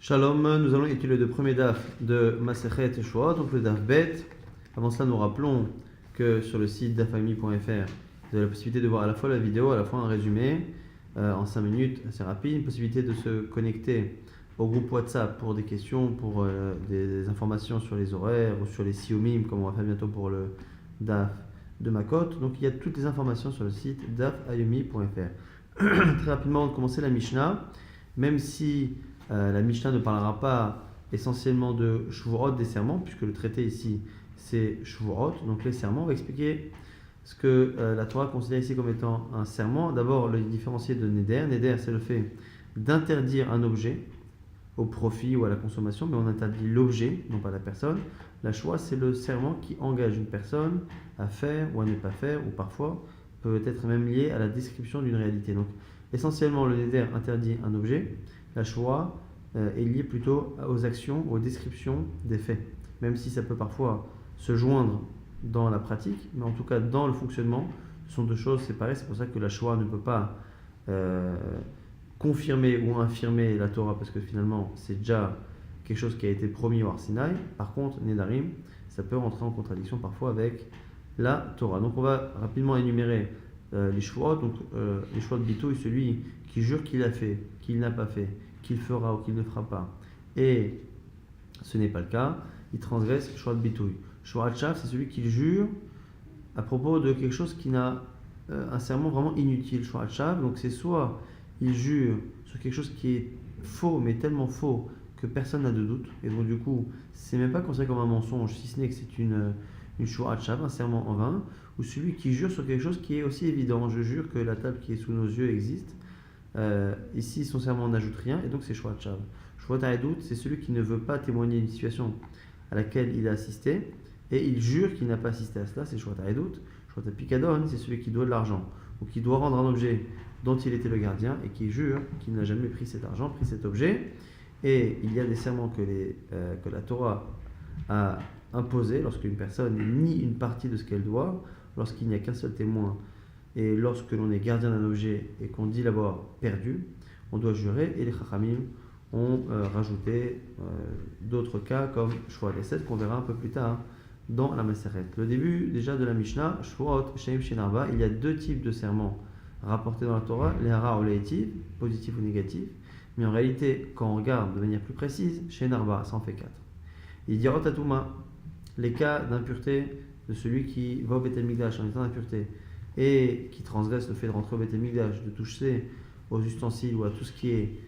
Shalom, nous allons étudier le premier daf de Masechet Shuot, donc le daf Bet. Avant cela, nous rappelons que sur le site dafami.fr, vous avez la possibilité de voir à la fois la vidéo, à la fois un résumé en 5 minutes, assez rapide, une possibilité de se connecter au groupe WhatsApp pour des questions, pour des informations sur les horaires ou sur les siomim, comme on va faire bientôt pour le daf de Makot. Donc il y a toutes les informations sur le site dafayumi.fr. Très rapidement, on va commencer la Mishnah, même si la Mishnah ne parlera pas essentiellement de Shavuot, des serments, puisque le traité ici c'est Shavuot, donc les serments. On va expliquer ce que la Torah considère ici comme étant un serment. D'abord, le différencier de Neder. Neder, c'est le fait d'interdire un objet au profit ou à la consommation, mais on interdit l'objet, non pas la personne. La Shua, c'est le serment qui engage une personne à faire ou à ne pas faire, ou parfois peut être même lié à la description d'une réalité. Donc, essentiellement, le Neder interdit un objet. La Shua est liée plutôt aux actions, aux descriptions des faits, même si ça peut parfois se joindre dans la pratique, mais en tout cas dans le fonctionnement, ce sont deux choses séparées. C'est pour ça que la Shua ne peut pas confirmer ou infirmer la Torah, parce que finalement c'est déjà quelque chose qui a été promis au Har Sinaï. Par contre, Nedarim, ça peut rentrer en contradiction parfois avec la Torah. Donc on va rapidement énumérer les Shuot. Donc les Shuot Bitouy, celui qui jure qu'il a fait, qu'il n'a pas fait, qu'il fera ou qu'il ne fera pas, et ce n'est pas le cas, il transgresse Shuot Bitouy. Shuot Shav, c'est celui qui jure à propos de quelque chose qui n'a un serment vraiment inutile. Shuot Shav, donc c'est soit il jure sur quelque chose qui est faux, mais tellement faux que personne n'a de doute, et donc du coup, c'est même pas considéré comme un mensonge, si ce n'est que c'est une Shuat Shav, un serment en vain, ou celui qui jure sur quelque chose qui est aussi évident. Je jure que la table qui est sous nos yeux existe. Ici, son serment n'ajoute rien, et donc c'est Shuat Shav. Shuat Ha'edut, c'est celui qui ne veut pas témoigner d'une situation à laquelle il a assisté, et il jure qu'il n'a pas assisté à cela, c'est Shuat Ha'edut. Shuat Ha'pikadon, c'est celui qui doit de l'argent, ou qui doit rendre un objet dont il était le gardien, et qui jure qu'il n'a jamais pris cet argent, pris cet objet. Et il y a des serments que la Torah a imposés lorsqu'une personne nie une partie de ce qu'elle doit, lorsqu'il n'y a qu'un seul témoin, et lorsque l'on est gardien d'un objet et qu'on dit l'avoir perdu, on doit jurer. Et les Chachamim ont rajouté d'autres cas comme Shuat Esed, qu'on verra un peu plus tard dans la Maseret. Le début déjà de la Mishnah, Shuot, Sheim, Shenarba, il y a deux types de serments rapportés dans la Torah, les hara ou les hétiv, positif ou négatif. Mais en réalité, quand on regarde de manière plus précise, chez Narba, ça en fait 4. Il dit Rotatuma, les cas d'impureté de celui qui va au Beth Mikdash en étant d'impureté et qui transgresse le fait de rentrer au Beth Mikdash, de toucher aux ustensiles ou à tout ce qui est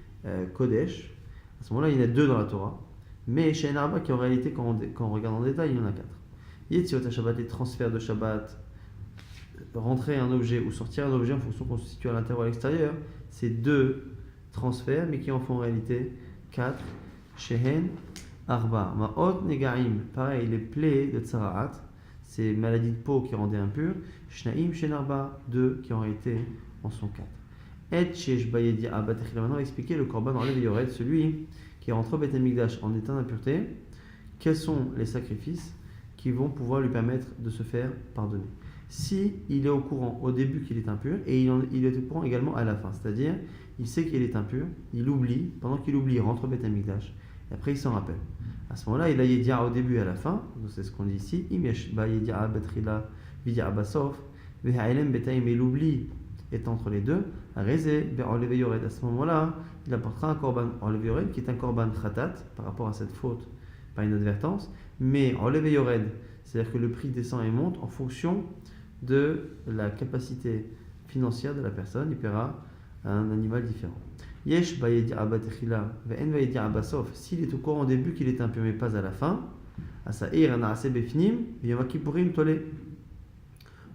Kodesh. À ce moment-là, il y en a 2 dans la Torah. Mais chez Narba, qui en réalité, quand on regarde en détail, il y en a 4. Yetziot Shabbat, les transferts de Shabbat, rentrer un objet ou sortir un objet en fonction qu'on se situe à l'intérieur ou à l'extérieur, c'est 2 transferts, mais qui en font en réalité 4. Shehen, Arba, Ma'ot, Negaim, pareil, les plaies de Tsaraat, ces maladies de peau qui rendaient impurs. Shnaim, Shen Arba, 2 qui en réalité en sont 4. Et Shesh Bayedi Abba Techila, maintenant on va expliquer le Korban en Lev Yored, celui qui rentre au Beth Mikdash en état d'impureté. Quels sont les sacrifices qui vont pouvoir lui permettre de se faire pardonner? Si il est au courant au début qu'il est impur, et il est au courant également à la fin, c'est-à-dire il sait qu'il est impur, il oublie, pendant qu'il oublie, il rentre au Beth Mikdash, et après il s'en rappelle. À ce moment-là, il a Yedia au début et à la fin, donc c'est ce qu'on dit ici, mais l'oubli est entre les deux, à ce moment-là, il apportera un korban Olev Yored qui est un korban khatat par rapport à cette faute par inadvertance, mais Olev Yored, c'est-à-dire que le prix descend et monte en fonction de la capacité financière de la personne, il paiera un animal différent. Yesh bayedi abba techila ve'en bayedi abba sof. S'il est au courant au début qu'il est impur mais pas à la fin, asa'ir na'ase befnim v'yom kippurim tolé.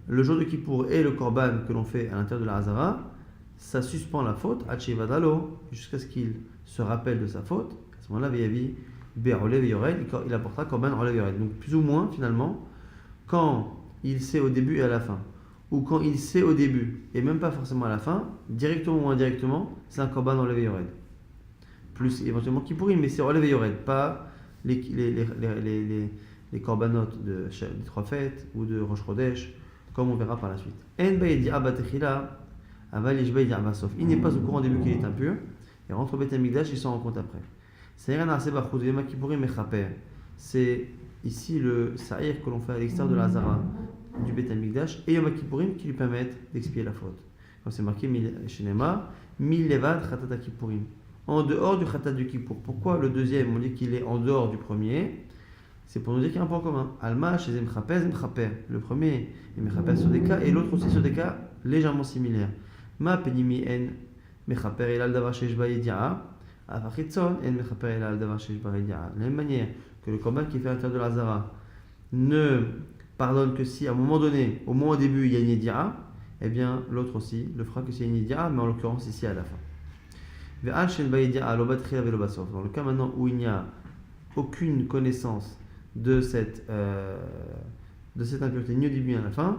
Le jour de Kippour et le korban que l'on fait à l'intérieur de la Hazara, ça suspend la faute achevadalo jusqu'à ce qu'il se rappelle de sa faute. À ce moment-là, v'yavi be'olev yored, il apportera korban olev yored. Donc plus ou moins finalement, quand il sait au début et à la fin, ou quand il sait au début et même pas forcément à la fin, directement ou indirectement, c'est un korban Olev Yored. Plus éventuellement Kippourim, mais c'est Olev Yored, pas les korbanotes des 3 fêtes ou de Rosh Chodesh, comme on verra par la suite. En bayedi abba techila, aval yesh bayedi abba sof. Il n'est pas au courant au début qu'il est impur, et rentre au Beth Mikdash, il s'en rend compte après. C'est ici le sa'ir que l'on fait à l'extérieur de la Hazara du Beth Amikdash et Yom Kippourim qui lui permettent d'expier la faute. Comme c'est marqué chez Nema, Mil Levad Khatat Kippourim. En dehors du Khatat du Kippour. Pourquoi le deuxième, on dit qu'il est en dehors du premier? C'est pour nous dire qu'il y a un point commun. Alma, chez Zemchaper, Zemchaper. Le premier est Mechaper sur des cas et l'autre aussi sur des cas légèrement similaires. Ma penimi en Mechaper elal davar sheish ba yedi'a. Avachitzon en Mechaper elal davar sheish ba yedi'a. De la même manière que le corban qui fait à l'intérieur de la Hazara ne pardonne que si à un moment donné, au moins au début, il y a une yedi'a, eh bien l'autre aussi le fera que s'il y a une yedi'a, mais en l'occurrence ici à la fin. Ve'al shen ba yedi'a lo batchila ve'lo basof. Dans le cas maintenant où il n'y a aucune connaissance de cette impureté ni au début ni à la fin,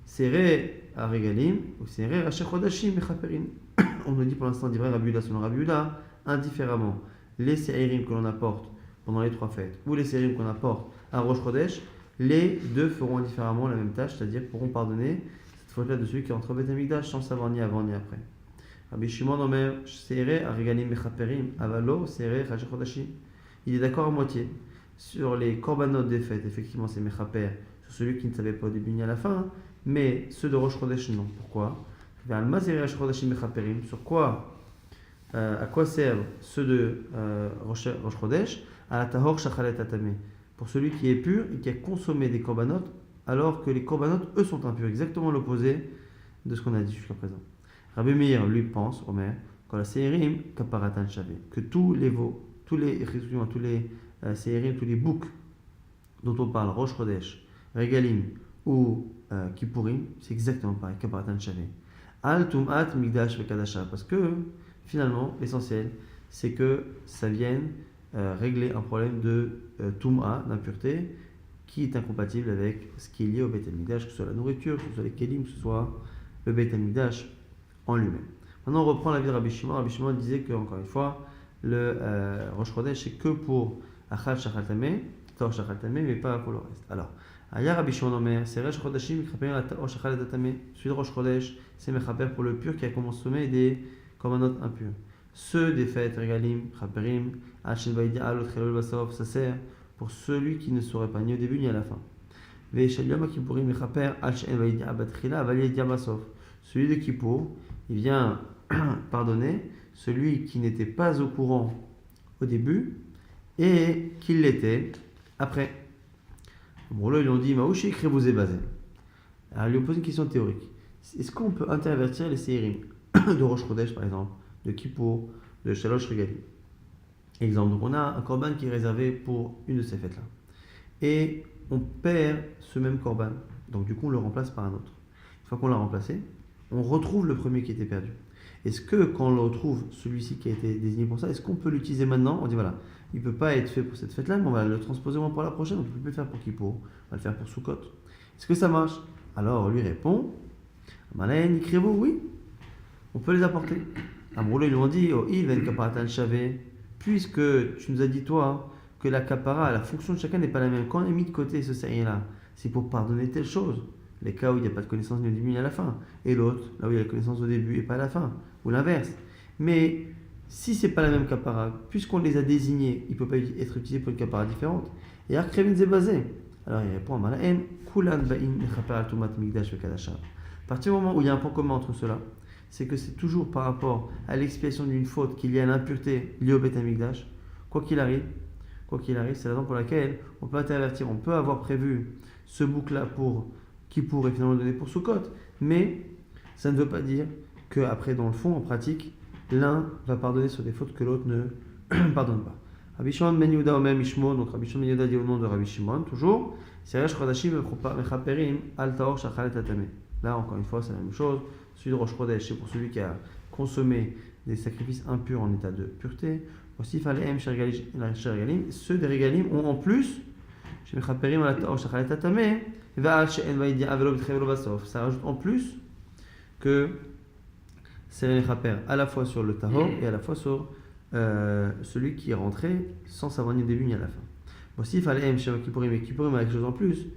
serré à regalim ou serré à shechodashim mechaperin. On nous dit pour l'instant d'Ivray Rabbi Yehuda selon Rabbi Yehuda indifféremment les séirim que l'on apporte pendant les 3 fêtes ou les séirim qu'on apporte à Rosh Chodesh, les deux feront indifféremment la même tâche, c'est-à-dire pourront pardonner cette faute-là de celui qui est entre Beth Amikdash sans savoir ni avant ni après. Rabbi Shimon Omer serré à regalim mechaperim avalo serré à shechodashim. Il est d'accord à moitié. Sur les korbanot des fêtes, effectivement, c'est Mechaper, sur celui qui ne savait pas au début ni à la fin, mais ceux de Rosh Chodesh, non. Pourquoi? Sur quoi, à quoi servent ceux de Rosh Chodesh? À la tahor shachalet atame. Pour celui qui est pur et qui a consommé des korbanot, alors que les korbanot, eux, sont impurs. Exactement l'opposé de ce qu'on a dit jusqu'à présent. Rabbi Meir, lui, pense, Omer, que la seirim kaparatan shavé, que tous les séirim, tous les boucs dont on parle, Rosh Chodesh, Regalim ou Kippourim, c'est exactement pareil, Kaparatan Shavé. Al Tum'at Migdash Vekadasha, parce que finalement, l'essentiel, c'est que ça vienne régler un problème de Tum'a, d'impureté, qui est incompatible avec ce qui est lié au Beit HaMikdash, que ce soit la nourriture, que ce soit les Kelim, que ce soit le Beit HaMikdash en lui-même. Maintenant, on reprend la vie de Rabbi Shimon. Rabbi Shimon disait que, encore une fois, le Rosh Chodesh, c'est que pour Achal Shachal Tameh, Taor Shachal Tameh, mais pas pour le reste. Alors, Aya Rabbi Shimon Omer, c'est Rosh Chodeshim, Mechaper la Taor Shachal Tameh. Celui de Rosh Chodesh, c'est Mechaper pour le pur qui a consommé des korbanot impurs. Ceux des fêtes, Regalim, Chaperim, Al Shel Baïdia, Al Otchelol Basov, ça sert pour celui qui ne saurait pas ni au début ni à la fin. Ve'eshel Yom Kippourim, Mechaper, Al Shel Baïdia, Batchila, Aval Yedia Basov. Celui de Kippour, il vient pardonner celui qui n'était pas au courant au début et qui l'était après. Bon, là, ils ont dit Maouchi, Krébouze Bazé. Alors, ils lui ont posé une question théorique. Est-ce qu'on peut intervertir les séirim de Rosh Chodesh, par exemple, de Kippour, de Shalosh Regalim? Exemple, donc on a un korban qui est réservé pour une de ces fêtes-là. Et on perd ce même korban. Donc, du coup, on le remplace par un autre. Une fois qu'on l'a remplacé, on retrouve le premier qui était perdu. Est-ce que quand on le retrouve, celui-ci qui a été désigné pour ça, est-ce qu'on peut l'utiliser maintenant? On dit voilà, il ne peut pas être fait pour cette fête-là, mais on va le transposer pour la prochaine, on ne peut plus le faire pour Kippour, on va le faire pour Sukkot. Est-ce que ça marche? Alors lui répond, Malayen, Ikrevo, oui, on peut les apporter. Amroulo, ils lui ont dit, oh, il va kaparatan shavé, puisque tu nous as dit toi que la kapara, la fonction de chacun n'est pas la même. Quand on est mis de côté ce série-là, c'est pour pardonner telle chose. Les cas où il n'y a pas de connaissance ni au début ni à la fin. Et l'autre, là où il y a la connaissance au début et pas à la fin. Ou l'inverse. Mais si ce n'est pas la même kapara, puisqu'on les a désignés, il ne peut pas être utilisé pour une kapara différente. Et Arkrevin Zebazé. Alors il répond à Malahem, Kulan Ba'in Mechaper al Tumat Migdash Vekadasha. À partir du moment où il y a un point commun entre ceux-là, c'est que c'est toujours par rapport à l'expiation d'une faute qu'il y a l'impureté liée au Beit HaMikdash. Quoi qu'il arrive, c'est la raison pour laquelle on peut intervertir, on peut avoir prévu ce bouc-là pour Kippour et finalement le donner pour Sukkot, mais ça ne veut pas dire qu'après, dans le fond, en pratique, l'un va pardonner sur des fautes que l'autre ne pardonne pas. Rabbi Shimon ben Yehuda Omer Mishmo, donc Rabbi Shimon ben Yehuda dit au nom de Rabbi Shimon, toujours, c'est Rosh Chodashim Mechaperim Al Taor Shachal Tatame. Là, encore une fois, c'est la même chose. Celui de Rosh Chodesh, c'est pour celui qui a consommé des sacrifices impurs en état de pureté. Aussi, Falehem Shergalim, ceux des Regalim ont en plus, chez Mechaperim Al Taor Shachal Tatame, ça rajoute en plus que c'est Mechaper à la fois sur le Tahor et à la fois sur celui qui est rentré sans savoir ni au début ni à la fin. Aussi, il fallait Kippurim et Kippurim avec quelque chose en plus,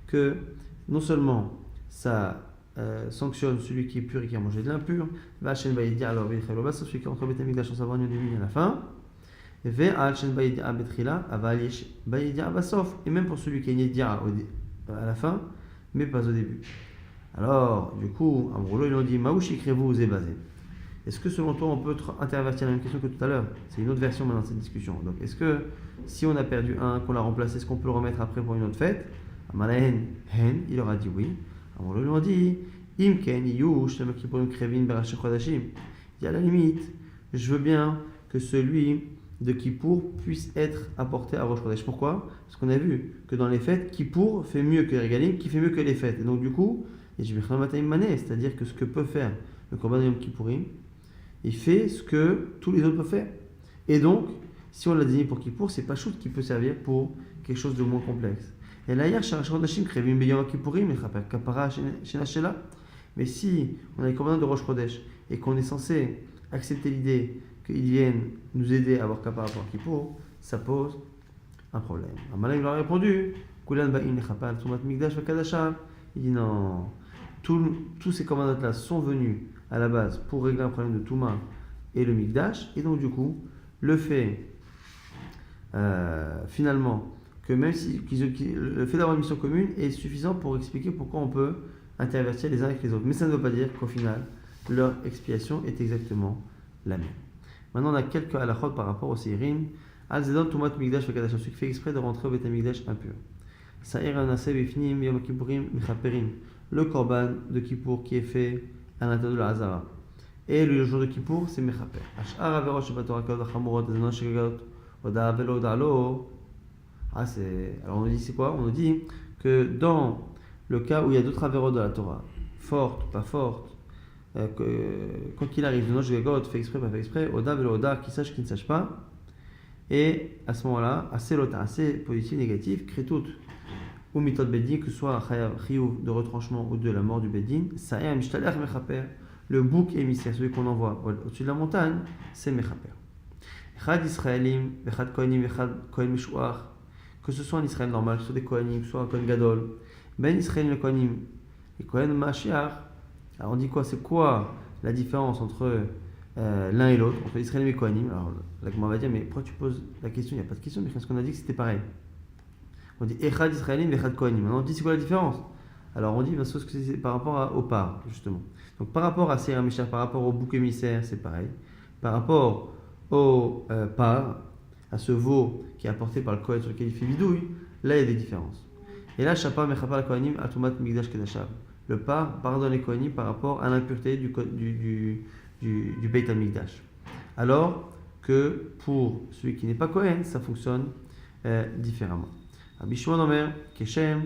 que non seulement ça sanctionne celui qui est pur et qui a mangé de l'impur. Va'al baïdia alors celui qui rentre au Beit Hamikdash sans savoir ni au début ni à la fin. Et même pour celui qui est Nédia à la fin, mais pas au début. Alors, du coup, en gros, ils ont dit Maouch écrivez-vous zébazé. Est-ce que selon toi, on peut intervertir la même question que tout à l'heure? C'est une autre version maintenant de cette discussion. Donc, est-ce que si on a perdu un, qu'on l'a remplacé, est-ce qu'on peut le remettre après pour une autre fête? Amalahen, hen, il aura dit oui. En gros, ils ont dit Imken, Yush, le mec qui pourrait me crévin, Berach Chodashim. Il dit à la limite, je veux bien que celui de Kippour puisse être apporté à Rosh Chodesh. Pourquoi? Parce qu'on a vu que dans les fêtes, Kippour fait mieux que Regalim, qui fait mieux que les fêtes. Et donc du coup, c'est-à-dire que ce que peut faire le Korban Yom Kippourim, il fait ce que tous les autres peuvent faire. Et donc, si on l'a désigné pour Kippour, c'est pas Chout qui peut servir pour quelque chose de moins complexe. Et là, hier, Sharash Chodashim Krevim Beyom Kippourim, Kapara Shenashela. Mais si on a les Korban de Rosh Chodesh et qu'on est censé accepter l'idée qu'ils viennent nous aider à avoir Kapara pour Kippour, ça pose un problème. Amalek leur a répondu Kulan Ba'in Lechapal Tumat Mikdash Vakadasha. Il dit non, tous ces commandantes-là sont venus à la base pour régler un problème de Touma et le Mikdash, et donc du coup, le fait finalement que même si le fait d'avoir une mission commune est suffisant pour expliquer pourquoi on peut intervertir les uns avec les autres. Mais ça ne veut pas dire qu'au final, leur expiation est exactement la même. Maintenant, on a quelques halakhot par rapport au Seirim. Al-Zedon Tumat Mikdash Vakadash, celui qui fait exprès de rentrer au Beit Hamikdash impur. Sa'ir Anaseh Bifnim Yom Kippourim Mechaperim, le korban de Kippour qui est fait à l'intérieur de la Hazara. Et le jour de Kippour, c'est Mechaper. Ash'ar Averot Shebatorah Kodot Chamorot Zenon Shegagot Oda Velo Dalo. Alors on nous dit c'est quoi? On nous dit que dans le cas où il y a d'autres avérots de la Torah, fortes, pas fortes, quoi qu'il arrive, Zenon Shegagot, fait exprès, pas fait exprès, Oda Velo Oda, qui sache, qui ne sache pas. Et à ce moment-là, assez lota, assez positif, négatif, Kretout ou Mitot Bedin, que ce soit Chiyuv de retranchement ou de la mort du Bedin, Sa'er Mishtalech Mechaper, le bouc émissaire, celui qu'on envoie au-dessus de la montagne, c'est Mechaper. Echad Israelim, Echad Kohanim, Echad Kohen Meshuach, que ce soit un Israël normal, que ce soit des Kohanim, que ce soit un Kohen Gadol, Ben Israël le Kohanim, et Kohen Mashiach. Alors on dit quoi? C'est quoi la différence entre l'un et l'autre, entre Israël et Kohanim? Alors la Gemara va dire, mais pourquoi tu poses la question? Il n'y a pas de question, mais parce qu'on a dit que c'était pareil. On dit Echad Israélim, Echad Kohanim. Maintenant on dit c'est quoi la différence? Alors on dit que c'est par rapport au par, justement. Donc par rapport à Seir Mishach, par rapport au bouc émissaire, c'est pareil. Par rapport au par, à ce veau qui est apporté par le Kohen sur lequel il fait bidouille, là il y a des différences. Et là, Shapa Mechapar Kohanim, Atumat Mikdash Kedashav. Le par pardonne les Kohanim par rapport à l'impureté du Beit HaMikdash. Alors que pour celui qui n'est pas Kohen, ça fonctionne différemment. Abishouan Omer, Keshem,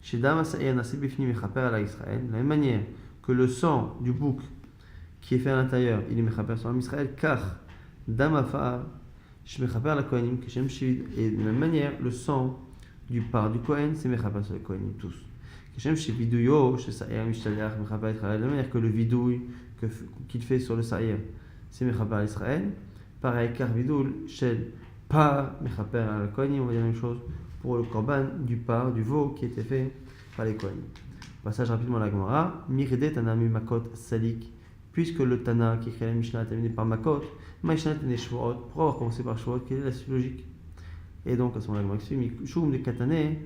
Shedam Asa'ir Nasib Bifni Mechaper ala Israël. De la même manière que le sang du bouc qui est fait à l'intérieur, il est Mechaper sur Israël, car Dam Afar, Shmechaper la Kohanim, Keshem Shid. Et de la même manière, le sang du par du Kohen, c'est Mechaper sur les Kohanim tous. Keshem Shividuyo, Shesa'ir Mishtaliach, Mechaper Israël. De la même manière que le vidouille qu'il fait sur le Sa'ir, c'est Mechaper à Israël. Pareil, car vidouille, Shed, par Mechaper à la Kohanim, on va dire la même chose pour le korban du par, du veau qui était fait par les Kohanim. Passage rapidement à la Gemara. Mirede Tanami Makot Salik, puisque le Tana qui écrit la Mishnah est terminé par Makot, Mishnah tenait Shvuot, pour avoir commencé par Shvuot, quelle est la suite logique? Et donc à ce moment-là, la Gemara explique Shum de Katane,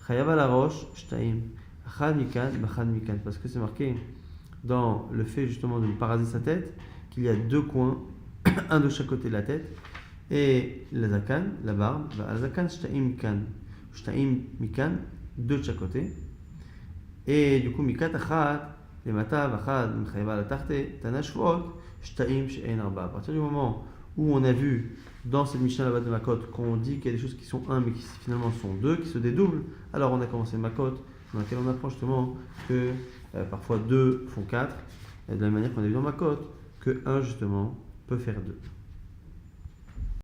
Chayava la Roche, Shtaim, Achad Mikan, Bachad Mikan, parce que c'est marqué dans le fait justement de paraser sa tête qu'il y a deux coins, un de chaque côté de la tête, et la zakan, la barbe, la zakan, Shtaim Mikan. Shtaim Mikan, deux de chaque côté. Et du coup, Mikat Achat, les Matav, Achat, Mchayva la Tarte, Tana Shvuot, Shtaim She'en Arba. À partir du moment où on a vu dans cette Mishnah là-bas de Makot qu'on dit qu'il y a des choses qui sont un mais qui finalement sont deux, qui se dédoublent, alors on a commencé Makot, dans laquelle on apprend justement que parfois deux font quatre, de la même manière qu'on a vu dans Makot, que un justement peut faire deux.